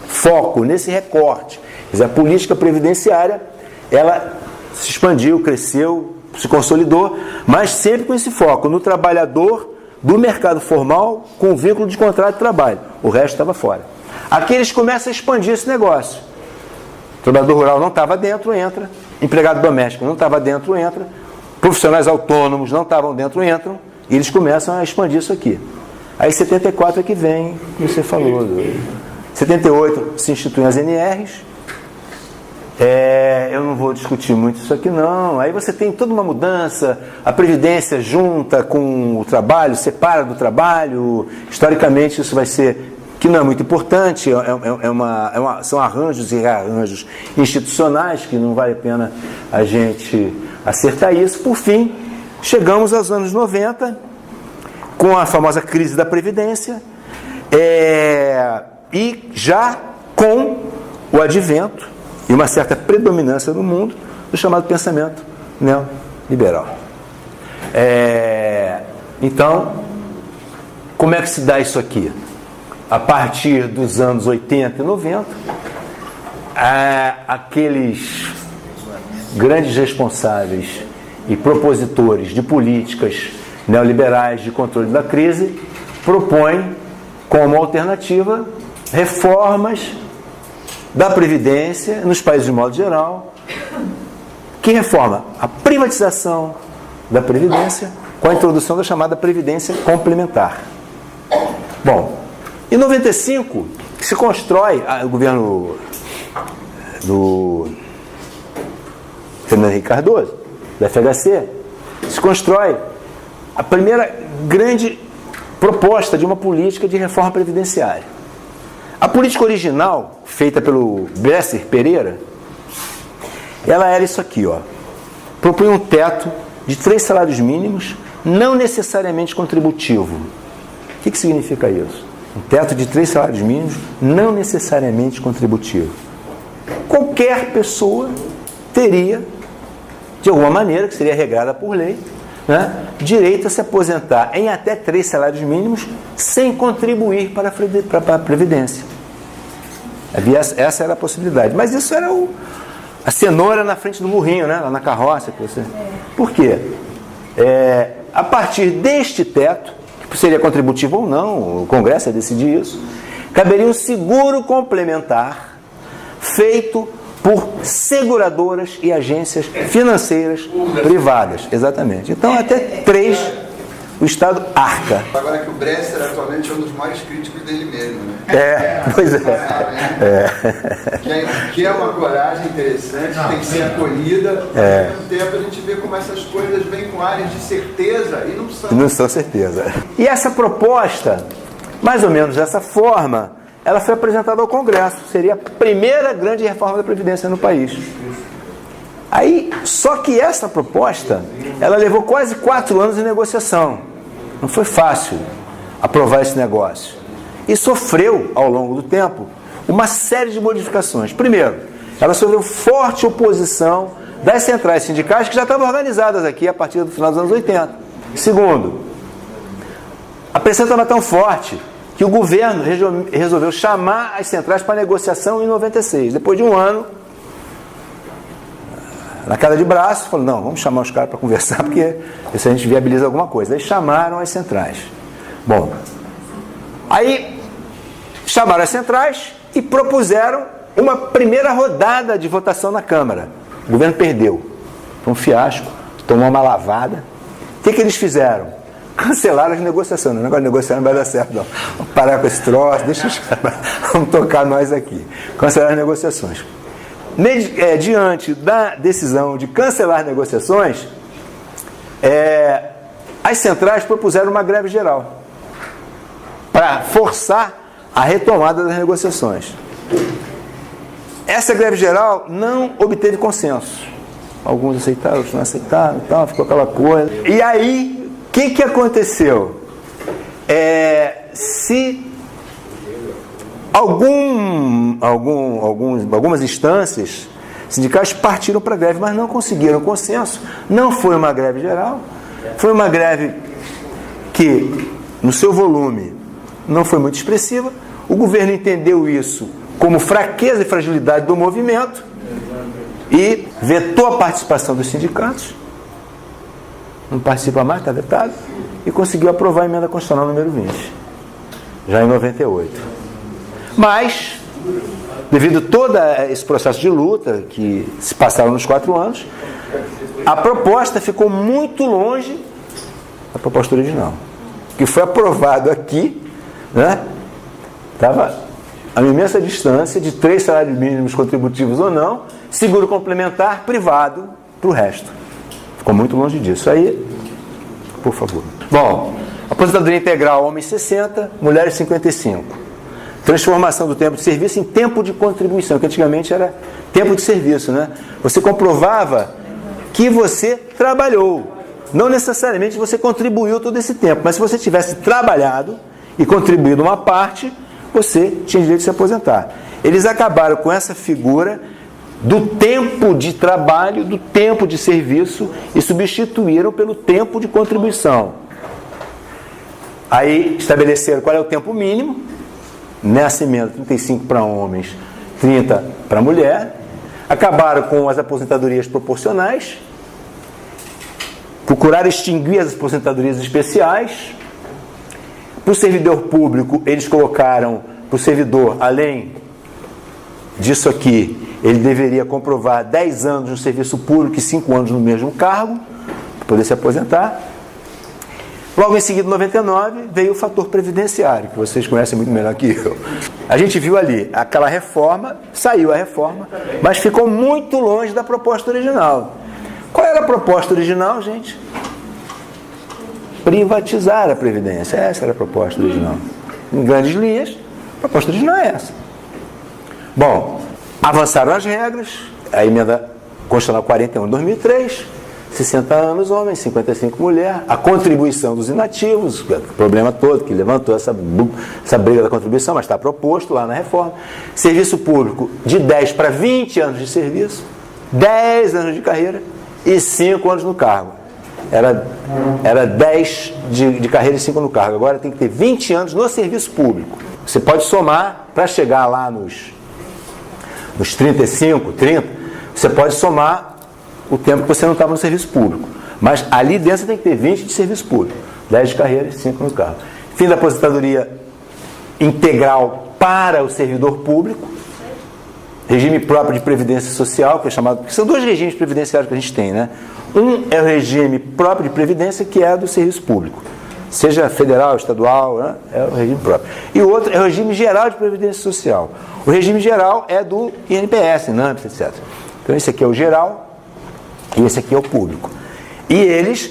foco, nesse recorte. Quer dizer, a política previdenciária, ela se expandiu, cresceu, se consolidou, mas sempre com esse foco no trabalhador do mercado formal com vínculo de contrato de trabalho. O resto estava fora. Aqui eles começam a expandir esse negócio. O trabalhador rural não estava dentro, entra. Empregado doméstico não estava dentro, entra. Profissionais autônomos não estavam dentro, entram. E eles começam a expandir isso aqui. Aí 74 é que vem, como você falou. 78 se instituem as NRs. Eu não vou discutir muito isso aqui não. Aí você tem toda uma mudança, a Previdência junta com o trabalho, separa do trabalho. Historicamente isso vai ser, que não é muito importante, são arranjos e rearranjos institucionais que não vale a pena a gente acertar isso. Por fim, chegamos aos anos 90, com a famosa crise da Previdência, e já com o advento e uma certa predominância no mundo do chamado pensamento neoliberal. Então, como é que se dá isso aqui? A partir dos anos 80 e 90, aqueles grandes responsáveis e propositores de políticas neoliberais de controle da crise propõem como alternativa reformas da Previdência nos países de modo geral. Que reforma? A privatização da Previdência com a introdução da chamada Previdência Complementar. Bom, em 95 se constrói o governo do Fernando Henrique Cardoso, da FHC, se constrói a primeira grande proposta de uma política de reforma previdenciária. A política original, feita pelo Bresser Pereira, ela era isso aqui, ó. Propunha um teto de 3 salários mínimos, não necessariamente contributivo. O que significa isso? Um teto de 3 salários mínimos, não necessariamente contributivo. Qualquer pessoa teria, de alguma maneira, que seria regrada por lei, né, direito a se aposentar em até 3 salários mínimos sem contribuir para a Previdência. Essa era a possibilidade. Mas isso era a cenoura na frente do burrinho, né, lá na carroça. Por quê? A partir deste teto, que seria contributivo ou não, o Congresso ia decidir isso, caberia um seguro complementar feito por seguradoras e agências financeiras privadas. Exatamente. Então, até 3 o Estado arca. Agora que o Bresser atualmente é um dos maiores críticos dele mesmo, né? Pois é. Que é uma coragem interessante, tem que ser acolhida, ao mesmo tempo a gente vê como essas coisas vêm com áreas de certeza e não são. Não são certeza. E essa proposta, mais ou menos dessa forma, ela foi apresentada ao Congresso. Seria a primeira grande reforma da Previdência no país. Aí, só que essa proposta, ela levou quase 4 anos de negociação. Não foi fácil aprovar esse negócio. E sofreu, ao longo do tempo, uma série de modificações. Primeiro, ela sofreu forte oposição das centrais sindicais que já estavam organizadas aqui a partir do final dos anos 80. Segundo, a pressão estava tão forte que o governo resolveu chamar as centrais para negociação em 96. Depois de um ano, na queda de braço, falou, não, vamos chamar os caras para conversar, porque isso a gente viabiliza alguma coisa. Aí chamaram as centrais. Bom, aí chamaram as centrais e propuseram uma primeira rodada de votação na Câmara. O governo perdeu. Foi um fiasco, tomou uma lavada. O que eles fizeram? Cancelaram as negociações. O negócio de negociar não vai dar certo, não. Vamos parar com esse troço, deixa os caras, vamos tocar nós aqui. Cancelaram as negociações. Diante da decisão de cancelar as negociações, as centrais propuseram uma greve geral para forçar a retomada das negociações. Essa greve geral não obteve consenso. Alguns aceitaram, outros não aceitaram, então ficou aquela coisa. E aí, o que aconteceu? Se algumas instâncias sindicais partiram para a greve, mas não conseguiram consenso. Não foi uma greve geral, foi uma greve que, no seu volume, não foi muito expressiva. O governo entendeu isso como fraqueza e fragilidade do movimento e vetou a participação dos sindicatos. Não participa mais, está vetado. E conseguiu aprovar a emenda constitucional número 20, já em 98. Mas, devido a todo esse processo de luta que se passaram nos 4 anos, a proposta ficou muito longe da proposta original. O que foi aprovado aqui, né, estava a uma imensa distância de 3 salários mínimos contributivos ou não, seguro complementar privado para o resto. Ficou muito longe disso. Aí, por favor. Bom, aposentadoria integral, homens 60, mulheres 55. Transformação do tempo de serviço em tempo de contribuição, que antigamente era tempo de serviço, né? Você comprovava que você trabalhou. Não necessariamente você contribuiu todo esse tempo, mas se você tivesse trabalhado e contribuído uma parte, você tinha direito de se aposentar. Eles acabaram com essa figura do tempo de trabalho, do tempo de serviço e substituíram pelo tempo de contribuição. Aí estabeleceram qual é o tempo mínimo. Nessa emenda, 35 para homens, 30 para mulher. Acabaram com as aposentadorias proporcionais. Procuraram extinguir as aposentadorias especiais. Para o servidor público, eles colocaram para o servidor, além disso aqui, ele deveria comprovar 10 anos no serviço público e 5 anos no mesmo cargo, para poder se aposentar. Logo em seguida, em 99, veio o fator previdenciário, que vocês conhecem muito melhor que eu. A gente viu ali aquela reforma, saiu a reforma, mas ficou muito longe da proposta original. Qual era a proposta original, gente? Privatizar a Previdência. Essa era a proposta original. Em grandes linhas, a proposta original é essa. Bom, avançaram as regras, a emenda constitucional 41 de 2003, 60 anos homens, 55 mulher, a contribuição dos inativos, o problema todo que levantou essa briga da contribuição, mas está proposto lá na reforma. Serviço público de 10 para 20 anos de serviço, 10 anos de carreira e 5 anos no cargo. Era 10 de carreira e 5 no cargo. Agora tem que ter 20 anos no serviço público. Você pode somar, para chegar lá nos 35, 30, você pode somar o tempo que você não estava no serviço público. Mas ali dentro você tem que ter 20 de serviço público, 10 de carreira e 5 no cargo. Fim da aposentadoria integral para o servidor público, regime próprio de previdência social, que é chamado... Porque são 2 regimes previdenciários que a gente tem, né? Um é o regime próprio de previdência, que é do serviço público. seja federal, estadual, né? É o regime próprio. E o outro é o regime geral de previdência social. O regime geral é do INPS, INAMPS, etc. Então esse aqui é o geral e esse aqui é o público. E eles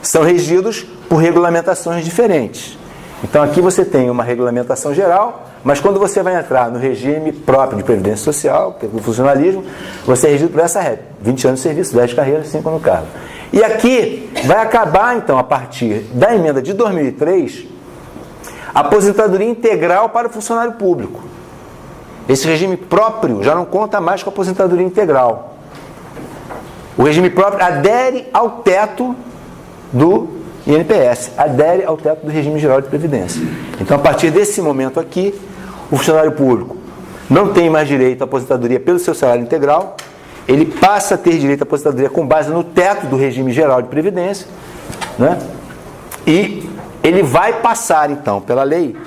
são regidos por regulamentações diferentes. Então aqui você tem uma regulamentação geral, mas quando você vai entrar no regime próprio de previdência social, que é o funcionalismo, você é regido por essa regra. 20 anos de serviço, 10 de carreira, 5 no cargo. E aqui vai acabar, então, a partir da emenda de 2003, a aposentadoria integral para o funcionário público. Esse regime próprio já não conta mais com a aposentadoria integral. O regime próprio adere ao teto do INPS, adere ao teto do regime geral de previdência. Então, a partir desse momento aqui, o funcionário público não tem mais direito à aposentadoria pelo seu salário integral, ele passa a ter direito à aposentadoria com base no teto do regime geral de previdência, né? E ele vai passar, então, pela lei,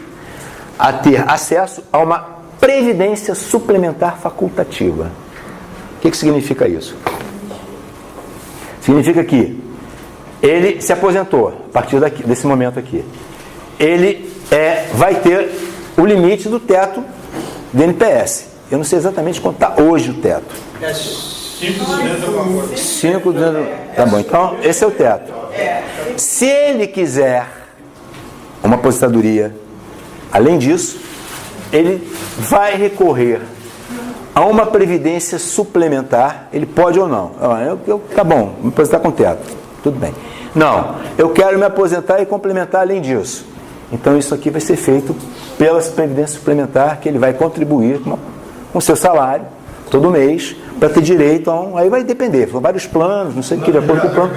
a ter acesso a uma previdência suplementar facultativa. O que significa isso? Significa que ele se aposentou a partir desse momento aqui. Ele vai ter o limite do teto do INPS. Eu não sei exatamente quanto está hoje o teto. 5.200. Tá bom, então esse é o teto. Se ele quiser uma aposentadoria, além disso, ele vai recorrer a uma previdência suplementar. Ele pode ou não. Tá bom, me aposentar com teto. Tudo bem. Não, eu quero me aposentar e complementar além disso. Então isso aqui vai ser feito pela previdência suplementar, que ele vai contribuir com o seu salário todo mês para ter direito a um. Aí vai depender, são vários planos, não sei o que, de acordo com o plano,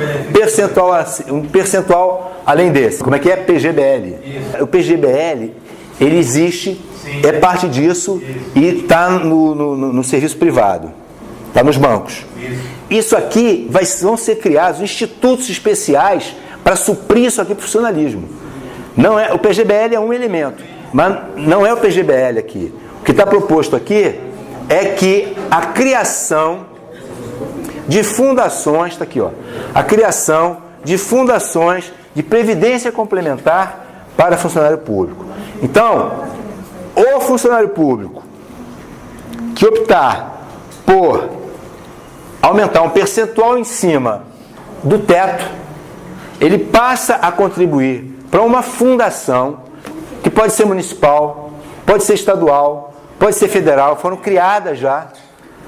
um percentual além desse. Como é que é? PGBL. Isso. O PGBL, ele existe, é parte disso e está no serviço privado, está nos bancos. Isso aqui vão ser criados institutos especiais para suprir isso aqui para o funcionalismo. Não é, o PGBL é um elemento, mas não é o PGBL aqui. O que está proposto aqui é que a criação de fundações, está aqui, ó, a criação de fundações de previdência complementar para funcionário público. Então, o funcionário público que optar por aumentar um percentual em cima do teto, ele passa a contribuir para uma fundação que pode ser municipal, pode ser estadual, pode ser federal, foram criadas já,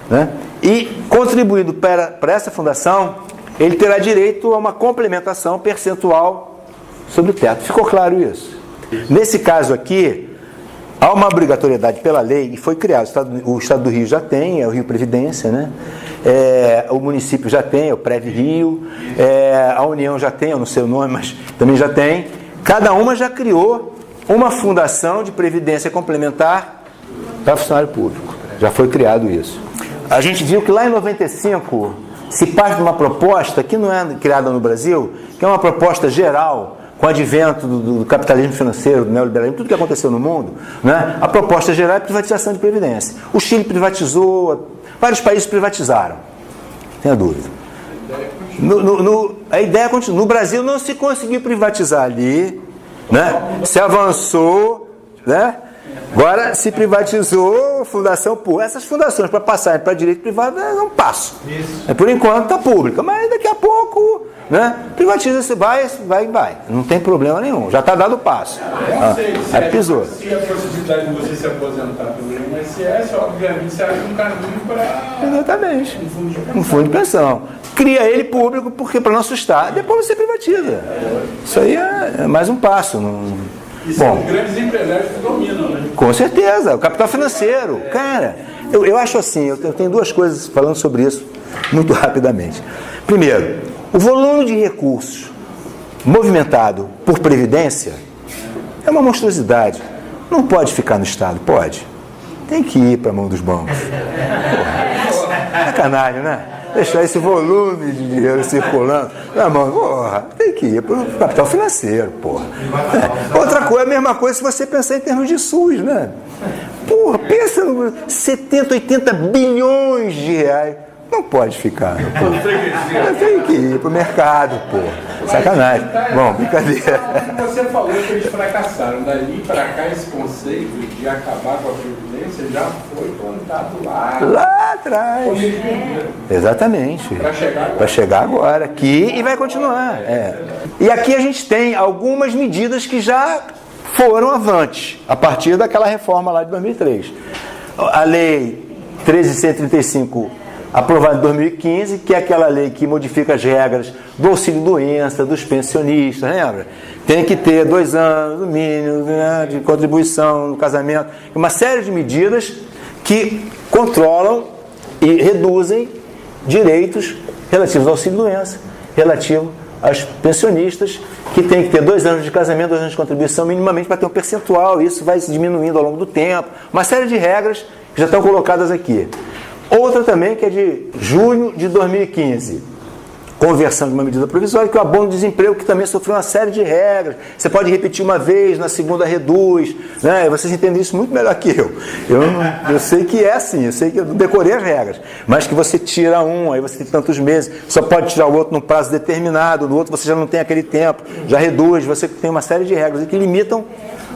né? E contribuindo para essa fundação, ele terá direito a uma complementação percentual sobre o teto. Ficou claro isso? Nesse caso aqui, há uma obrigatoriedade pela lei, e foi criado, o Estado do Rio já tem, é o Rio Previdência, né? O município já tem, é o Prev Rio, a União já tem, eu não sei o nome, mas também já tem. Cada uma já criou uma fundação de previdência complementar para funcionário público. Já foi criado isso. A gente viu que lá em 95 se parte de uma proposta que não é criada no Brasil, que é uma proposta geral, com o advento do capitalismo financeiro, do neoliberalismo, tudo que aconteceu no mundo, né? A proposta geral é privatização de previdência. O Chile privatizou, vários países privatizaram, sem dúvida. A ideia continua. No Brasil não se conseguiu privatizar ali, né? Se avançou, né? Agora se privatizou fundação pública. Essas fundações, para passarem para direito privado, é um passo. Por enquanto está pública, mas daqui a pouco, né? Privatiza-se, vai. Não tem problema nenhum. Já está dado o passo. Aí pisou. Se a possibilidade de você se aposentar pelo INSS, obviamente você acha um caminho para. Exatamente. Um fundo de pensão. Cria ele público porque para não assustar. Depois você privatiza. Isso aí é mais um passo. E são grandes empresários que dominam, né? Com certeza, o capital financeiro. Cara, eu acho assim, eu tenho duas coisas falando sobre isso muito rapidamente. Primeiro, o volume de recursos movimentado por previdência é uma monstruosidade. Não pode ficar no Estado, pode. Tem que ir para a mão dos bancos. Porra, sacanagem, né? Deixar esse volume de dinheiro circulando na mão, porra, tem que ir para o capital financeiro, porra. Outra coisa, a mesma coisa se você pensar em termos de SUS, né? Porra, pensa no 70, 80 bilhões de reais. Não pode ficar. Tem que ir pro mercado, pô. Sacanagem. Bom, brincadeira. Você falou que eles fracassaram. Dali para cá, esse conceito de acabar com a Previdência já foi plantado lá atrás. Exatamente. Para chegar agora. Aqui e vai continuar. E aqui a gente tem algumas medidas que já foram avante, a partir daquela reforma lá de 2003. A Lei 13.135, aprovada em 2015, que é aquela lei que modifica as regras do auxílio-doença, dos pensionistas, lembra? Tem que ter 2 anos, no mínimo, né, de contribuição no casamento, uma série de medidas que controlam e reduzem direitos relativos ao auxílio-doença, relativo aos pensionistas, que tem que ter 2 anos de casamento, 2 anos de contribuição, minimamente, para ter um percentual, isso vai se diminuindo ao longo do tempo, uma série de regras que já estão colocadas aqui. Outra também, que é de junho de 2015, conversão de uma medida provisória, que é o abono de desemprego, que também sofreu uma série de regras. Você pode repetir uma vez, na segunda reduz, né? Vocês entendem isso muito melhor que eu. Eu sei que é assim, eu sei que eu decorei as regras, mas que você tira um, aí você tem tantos meses, só pode tirar o outro num prazo determinado, no outro você já não tem aquele tempo, já reduz, você tem uma série de regras que limitam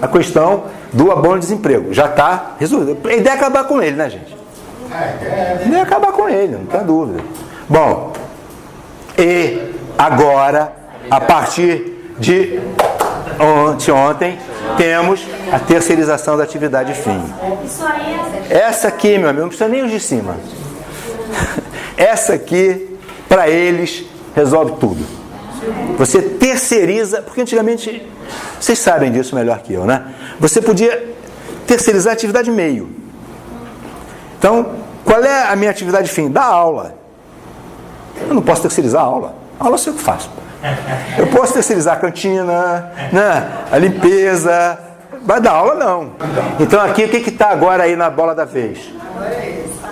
a questão do abono de desemprego. Já está resolvido. A ideia é acabar com ele, né, gente? A ideia é acabar com ele, não tem dúvida. Bom, e agora, a partir de ontem, temos a terceirização da atividade fim. Essa aqui, meu amigo, não precisa nem os de cima. Essa aqui, para eles, resolve tudo. Você terceiriza, porque antigamente, vocês sabem disso melhor que eu, né? Você podia terceirizar a atividade meio. Então, qual é a minha atividade fim? Dar aula. Eu não posso terceirizar a aula. A aula eu sei o que faço. Eu posso terceirizar a cantina, né? A limpeza. Vai dar aula, não. Então, aqui, o que está agora aí na bola da vez?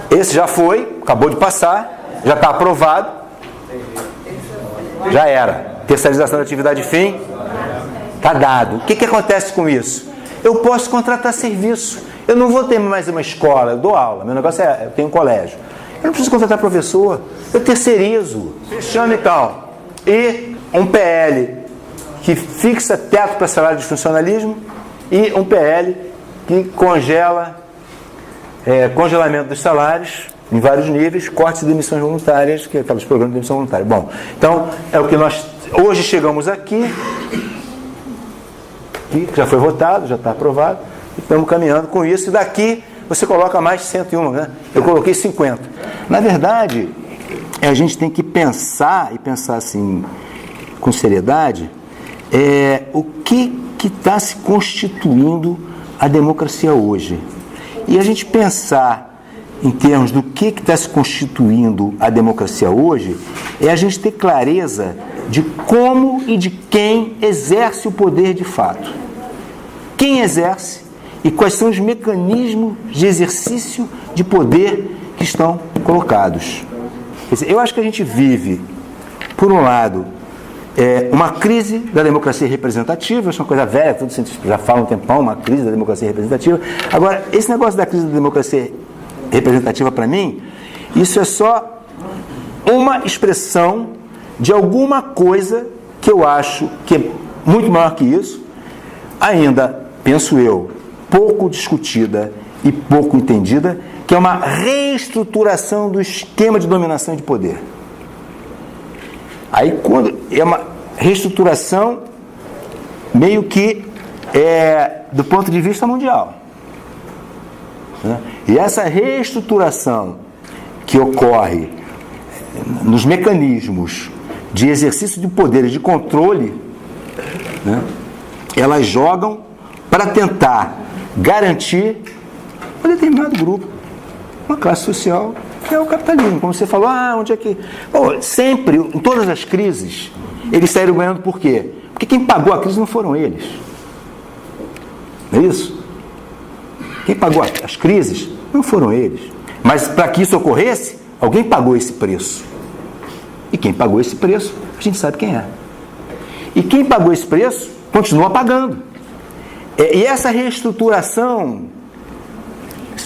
Esse já foi, acabou de passar, já está aprovado. Já era. Terceirização da atividade fim, está dado. O que acontece com isso? Eu posso contratar serviço. Eu não vou ter mais uma escola, eu dou aula. Meu negócio é, eu tenho um colégio. Eu não preciso contratar professor, eu terceirizo. Fechando então. E um PL que fixa teto para salário de funcionalismo e um PL que congela, congelamento dos salários em vários níveis, cortes de demissões voluntárias, que é aqueles programas de demissão voluntária. Bom, então é o que nós hoje chegamos aqui, que já foi votado, já está aprovado, e estamos caminhando com isso, e daqui você coloca mais 101, né? Eu coloquei 50. Na verdade, a gente tem que pensar, e pensar assim, com seriedade, o que está se constituindo a democracia hoje. E a gente pensar em termos do que está se constituindo a democracia hoje, é a gente ter clareza de como e de quem exerce o poder de fato. Quem exerce e quais são os mecanismos de exercício de poder que estão colocados. Quer dizer, eu acho que a gente vive, por um lado, uma crise da democracia representativa, isso é uma coisa velha, todos já falam um tempão, uma crise da democracia representativa. Agora, esse negócio da crise da democracia representativa, para mim, isso é só uma expressão de alguma coisa que eu acho que é muito maior que isso, ainda, penso eu, pouco discutida e pouco entendida, que é uma reestruturação do esquema de dominação e de poder. Aí, quando é uma reestruturação meio que do ponto de vista mundial. Né? E essa reestruturação que ocorre nos mecanismos de exercício de poder e de controle, né? Elas jogam para tentar garantir um determinado grupo, uma classe social, que é o capitalismo. Como você falou, onde é que... Bom, sempre, em todas as crises, eles saíram ganhando por quê? Porque quem pagou a crise não foram eles. Não é isso? Quem pagou as crises não foram eles. Mas para que isso ocorresse, alguém pagou esse preço. E quem pagou esse preço, a gente sabe quem é. E quem pagou esse preço, continua pagando. E essa reestruturação,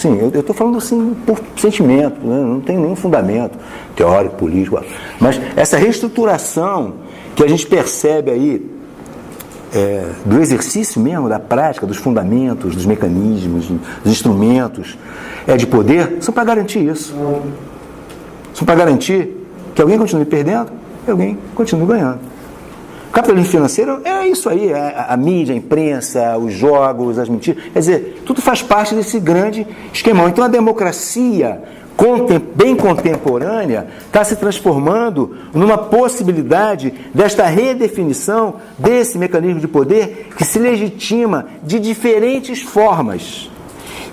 assim, eu estou falando assim por sentimento, né? Não tem nenhum fundamento teórico, político, mas essa reestruturação que a gente percebe aí do exercício mesmo, da prática, dos fundamentos, dos mecanismos, dos instrumentos de poder, são para garantir isso. São para garantir que alguém continue perdendo e alguém continue ganhando. O capitalismo financeiro é isso aí, a mídia, a imprensa, os jogos, as mentiras. Quer dizer, tudo faz parte desse grande esquemão. Então a democracia bem contemporânea está se transformando numa possibilidade desta redefinição desse mecanismo de poder que se legitima de diferentes formas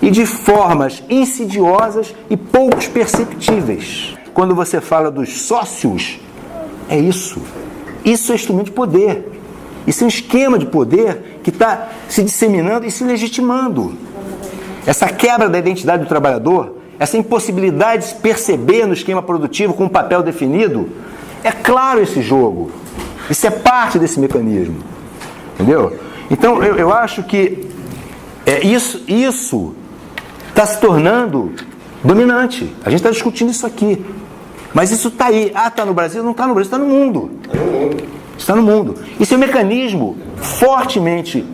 e de formas insidiosas e pouco perceptíveis. Quando você fala dos sócios, é isso. Isso é instrumento de poder. Isso é um esquema de poder que está se disseminando e se legitimando. Essa quebra da identidade do trabalhador, essa impossibilidade de se perceber no esquema produtivo com um papel definido, é claro esse jogo. Isso é parte desse mecanismo. Entendeu? Então, eu acho que isso está se tornando dominante. A gente está discutindo isso aqui. Mas isso está aí. Ah, está no Brasil? Não está no Brasil, está no mundo. Está no mundo. Isso é um mecanismo fortemente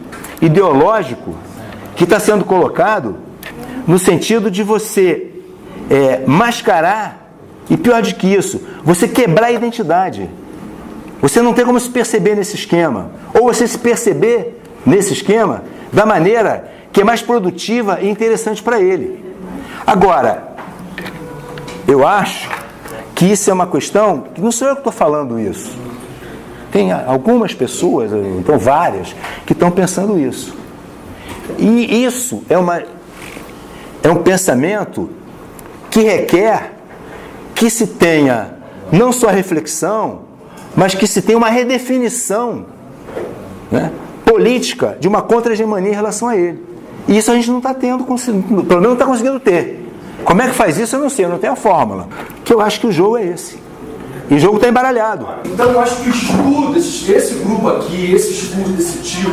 ideológico que está sendo colocado no sentido de você mascarar, e pior do que isso, você quebrar a identidade. Você não tem como se perceber nesse esquema. Ou você se perceber nesse esquema da maneira que é mais produtiva e interessante para ele. Agora, eu acho que isso é uma questão, que não sou eu que estou falando isso. Tem algumas pessoas, então várias, que estão pensando isso. E isso é um pensamento que requer que se tenha não só reflexão, mas que se tenha uma redefinição, né, política de uma contra-hegemonia em relação a ele. E isso a gente não está tendo, pelo menos não está conseguindo ter. Como é que faz isso? Eu não sei, eu não tenho a fórmula. Que eu acho que o jogo é esse. E o jogo está embaralhado. Então eu acho que o estudo, esse grupo aqui, esse estudo desse tipo,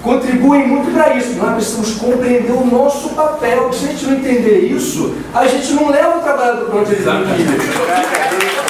contribuem muito para isso. Nós precisamos compreender o nosso papel. Se a gente não entender isso, a gente não leva o trabalhador para onde ele tem que ir.